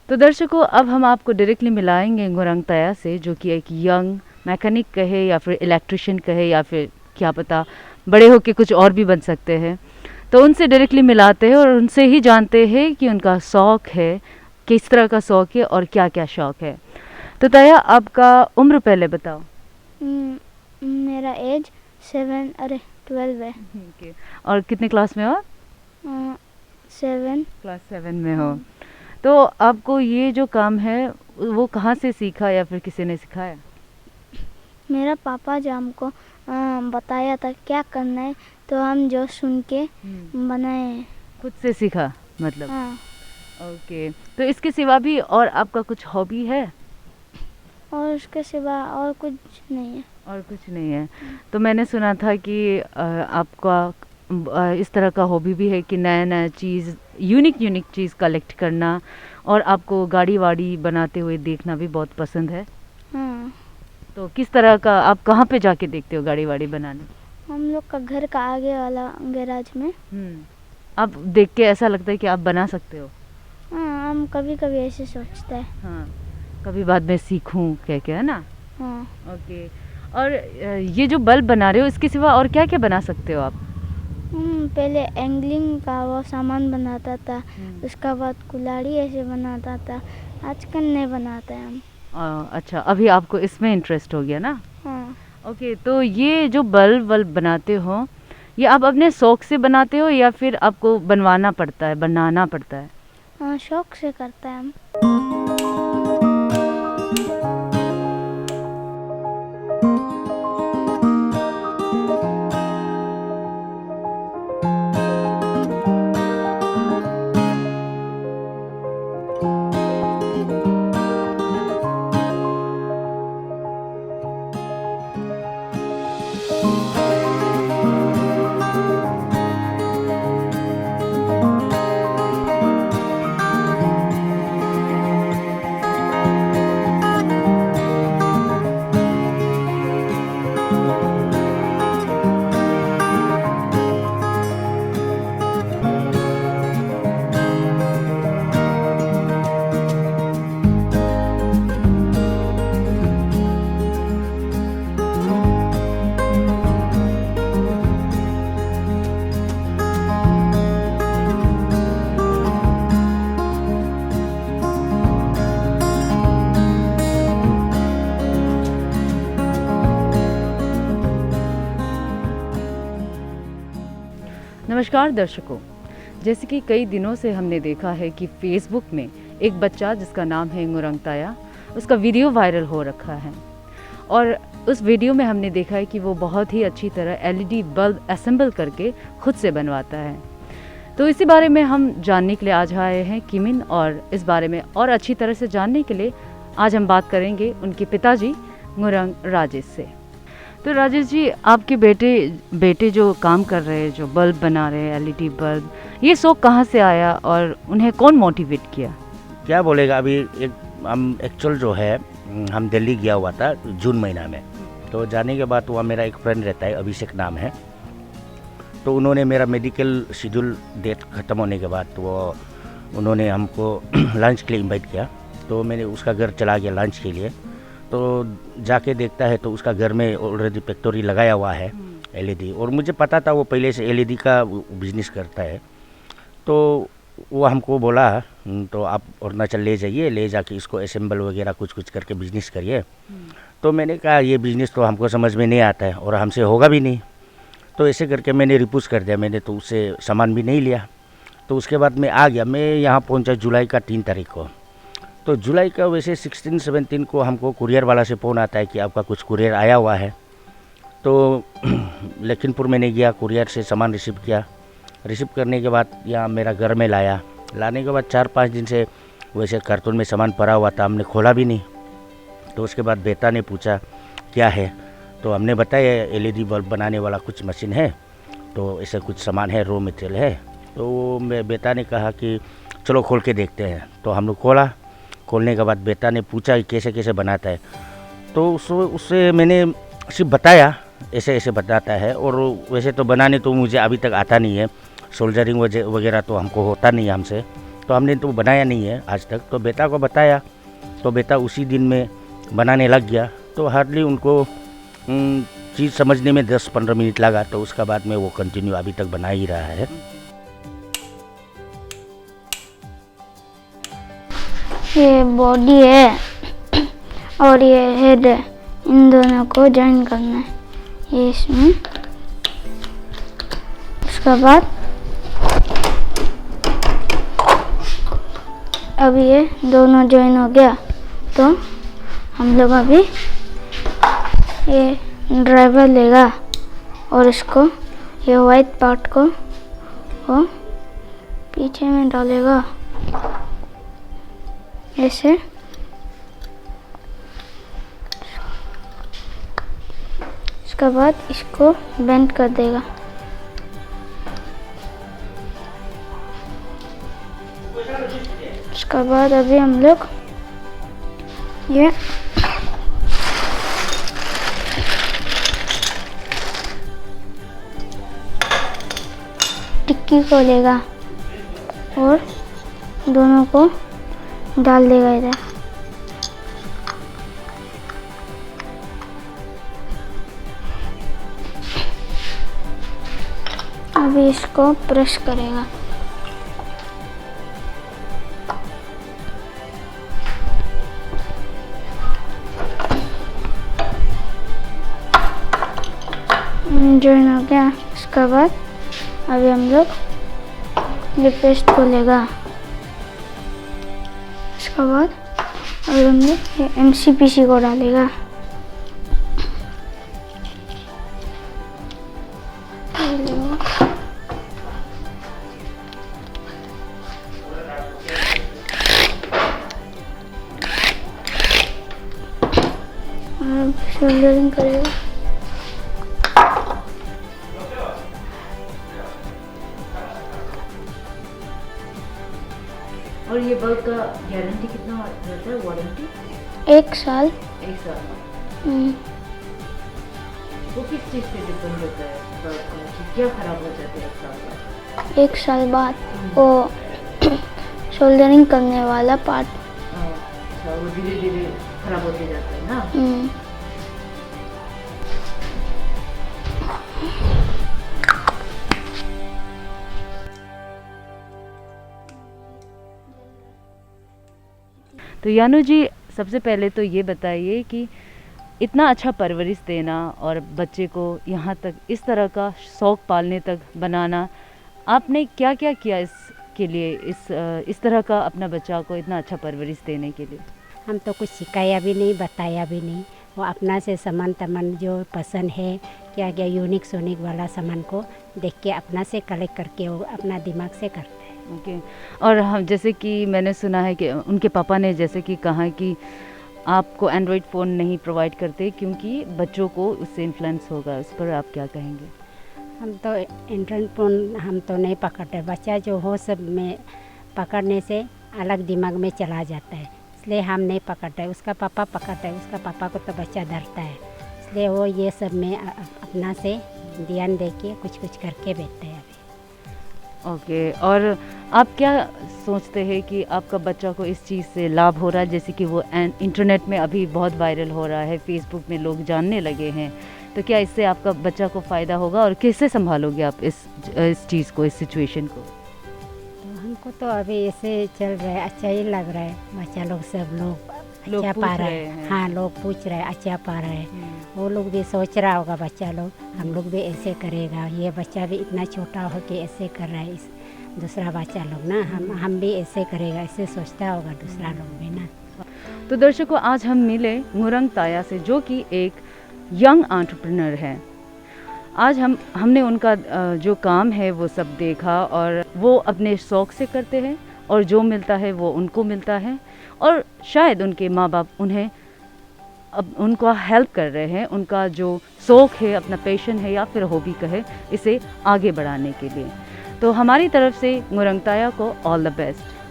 तो दर्शकों, अब हम आपको डायरेक्टली मिलाएंगे गुरंग तया से, जो कि एक यंग मैकेनिक कहे या फिर इलेक्ट्रिशियन कहे या फिर क्या पता बड़े होके कुछ और भी बन सकते हैं। तो उनसे डायरेक्टली मिलाते हैं और उनसे ही जानते हैं कि उनका शौक़ है, किस तरह का शौक़ है और क्या क्या शौक़ है। तो तया, आपका उम्र पहले बताओ। मेरा एज 12 है। ओके। और कितने क्लास में हो? 7। क्लास 7 में हो। तो आपको ये जो काम है वो कहाँ से सीखा या फिर किसी ने सिखाया? मेरा पापा जो हमको बताया था क्या करना है, तो हम जो सुन के बनाए। खुद से सीखा मतलब? हाँ। ओके। तो इसके सिवा भी और आपका कुछ हॉबी है? और उसके सिवा और कुछ नहीं है। और कुछ नहीं है। तो मैंने सुना था कि आपका इस तरह का हॉबी भी है कि नया नया चीज़, यूनिक चीज़ कलेक्ट करना, और आपको गाड़ी वाड़ी बनाते हुए देखना भी बहुत पसंद है। हाँ। तो किस तरह का, आप कहाँ पे जाके देखते हो गाड़ी वाड़ी बनाने? हम लोग का घर का आगे वाला गैराज में। आप देख के ऐसा लगता है कि आप बना सकते हो? हाँ, हम कभी कभी ऐसे सोचते हैं। हाँ, कभी बाद में सीखूं क्या क्या, है ना? हाँ। ओके। और ये जो बल्ब बना रहे हो, इसके सिवा और क्या क्या बना सकते हो आप? पहले एंगलिंग का वो सामान बनाता था, उसका बाद कुल्हाड़ी ऐसे बनाता था। आजकल नहीं बनाते हम। अच्छा, अभी आपको इसमें इंटरेस्ट हो गया ना? हाँ। ओके। तो ये जो बल्ब बनाते हो, ये आप अपने शौक से बनाते हो या फिर आपको बनवाना पड़ता है, बनाना पड़ता है? हाँ, शौक से करते हैं हम। नमस्कार दर्शकों, जैसे कि कई दिनों से हमने देखा है कि फेसबुक में एक बच्चा जिसका नाम है गुरंग तया, उसका वीडियो वायरल हो रखा है। और उस वीडियो में हमने देखा है कि वो बहुत ही अच्छी तरह एलईडी बल्ब असेंबल करके खुद से बनवाता है। तो इसी बारे में हम जानने के लिए आज आए हैं किमिन, और इस बारे में और अच्छी तरह से जानने के लिए आज हम बात करेंगे उनके पिताजी गुरंग राजेश से। तो राजेश जी, आपके बेटे जो काम कर रहे हैं, जो बल्ब बना रहे हैं, एलईडी बल्ब, ये शौक कहाँ से आया और उन्हें कौन मोटिवेट किया? क्या बोलेगा, अभी एक हम एक्चुअल जो है, हम दिल्ली गया हुआ था जून महीना में। तो जाने के बाद वहाँ मेरा एक फ्रेंड रहता है, अभिषेक नाम है। तो उन्होंने मेरा मेडिकल शेड्यूल डेट ख़त्म होने के बाद वो उन्होंने हमको लंच के लिए इनवाइट किया। तो मैंने उसका घर चला गया लंच के लिए। तो जाके देखता है तो उसका घर में ऑलरेडी फैक्ट्री लगाया हुआ है एलईडी, और मुझे पता था वो पहले से एलईडी का बिजनेस करता है। तो वो हमको बोला, तो आप अरुणाचल ले जाइए, ले जाके इसको असेंबल वगैरह कुछ करके बिजनेस करिए। तो मैंने कहा ये बिज़नेस तो हमको समझ में नहीं आता है और हमसे होगा भी नहीं। तो ऐसे करके मैंने रिपूज कर दिया, मैंने तो उससे सामान भी नहीं लिया। तो उसके बाद मैं आ गया, मैं यहाँ पहुँचा जुलाई का 3 तारीख को। तो जुलाई का वैसे 16-17 को हमको कुरियर वाला से फ़ोन आता है कि आपका कुछ कुरियर आया हुआ है। तो लखीमपुर मैंने गया, कुरियर से सामान रिसीव किया। रिसीव करने के बाद यहाँ मेरा घर में लाया। लाने के बाद 4-5 दिन से वैसे कार्टून में सामान पड़ा हुआ था, हमने खोला भी नहीं। तो उसके बाद बेटा ने पूछा क्या है, तो हमने बताया एलईडी बल्ब बनाने वाला कुछ मशीन है, तो ऐसे कुछ सामान है, रॉ मटेरियल है। तो बेटा ने कहा कि चलो खोल के देखते हैं। तो हम लोग खोलने के बाद बेटा ने पूछा कि कैसे कैसे बनाता है। तो उससे मैंने सिर्फ बताया ऐसे ऐसे बताता है, और वैसे तो बनाने तो मुझे अभी तक आता नहीं है, सोल्जरिंग वगैरह तो हमको होता नहीं है हमसे, तो हमने तो बनाया नहीं है आज तक। तो बेटा को बताया तो बेटा उसी दिन में बनाने लग गया। तो हार्डली उनको चीज़ समझने में 10-15 मिनट लगा। तो उसका बाद में वो कंटिन्यू अभी तक बना ही रहा है। ये बॉडी है और ये हेड है, इन दोनों को जॉइन करना है ये इसमें। उसके बाद अब ये दोनों जॉइन हो गया। तो हम लोग अभी ये ड्राइवर लेगा और इसको ये वाइट पार्ट को वो पीछे में डालेगा ऐसे। उसके बाद इसको बेंड कर देगा। उसके बाद अभी हम लोग ये टिक्की को लेगा और दोनों को डाल देगा इधर। अभी इसको प्रेस करेगा। जॉइन हो गया। उसके बाद अभी हम लोग ये पेस्ट को लेगा। उसके बाद अभी हम लोग ये MCPC को डालेगा। सोल्डरिंग करेगा। और ये बल्ब का गारंटी कितना रहता है, वारंटी? 1 साल। 1 साल। वो किस चीज़ पे डिपेंड होता है बल्ब का कि क्या खराब हो जाता है 1 साल बाद? 1 साल बाद वो सोल्डरिंग करने वाला पार्ट। अच्छा, वो धीरे धीरे खराब होते जाता है ना। तो यानू जी, सबसे पहले तो ये बताइए कि इतना अच्छा परवरिश देना और बच्चे को यहाँ तक इस तरह का शौक़ पालने तक बनाना, आपने क्या क्या किया इसके लिए, इस तरह का अपना बच्चा को इतना अच्छा परवरिश देने के लिए? हम तो कुछ सिखाया भी नहीं, बताया भी नहीं। वो अपना से सामान तमन जो पसंद है, क्या क्या यूनिक सोनिक वाला सामान को देख के अपना से कलेक्ट करके वो अपना दिमाग से करते हैं। ओके। और हम जैसे कि मैंने सुना है कि उनके पापा ने जैसे कि कहा कि आपको एंड्रॉयड फ़ोन नहीं प्रोवाइड करते क्योंकि बच्चों को उससे इन्फ्लुएंस होगा। इस पर आप क्या कहेंगे? हम तो एंड्रॉयड फ़ोन हम तो नहीं पकड़ते। बच्चा जो हो सब में पकड़ने से अलग दिमाग में चला जाता है, इसलिए हम नहीं पकड़ते। उसका पापा पकड़ता है, उसका पापा को तो बच्चा डरता है, इसलिए वो ये सब में अपना से ध्यान दे के कुछ कुछ करके बैठते हैं अभी। ओके। और आप क्या सोचते हैं कि आपका बच्चा को इस चीज़ से लाभ हो रहा है? जैसे कि वो इंटरनेट में अभी बहुत वायरल हो रहा है, फेसबुक में लोग जानने लगे हैं, तो क्या इससे आपका बच्चा को फ़ायदा होगा और कैसे संभालोगे आप इस चीज़ को, इस सिचुएशन को? तो हमको तो अभी ऐसे चल रहा है, अच्छा ही लग रहा है। बच्चा लोग सब लोग अच्छा पा रहे हैं। हाँ, लोग पूछ रहे हैं, अच्छा पा रहे हैं। वो लोग भी सोच रहा होगा बच्चा लोग, हम लोग भी ऐसे करेगा। ये बच्चा भी इतना छोटा हो के ऐसे कर रहा है, इस दूसरा बच्चा लोग ना हम भी ऐसे करेगा, ऐसे सोचता होगा दूसरा लोग भी ना। तो दर्शकों, आज हम मिले मुरंग ताया से, जो कि एक यंग एंटरप्रेन्योर है। आज हमने उनका जो काम है वो सब देखा, और वो अपने शौक़ से करते हैं और जो मिलता है वो उनको मिलता है, और शायद उनके माँ बाप उन्हें अब उनका हेल्प कर रहे हैं, उनका जो शौक़ है, अपना पैशन है या फिर हॉबी कहे, इसे आगे बढ़ाने के लिए। तो हमारी तरफ से मुरंग ताया को ऑल द बेस्ट।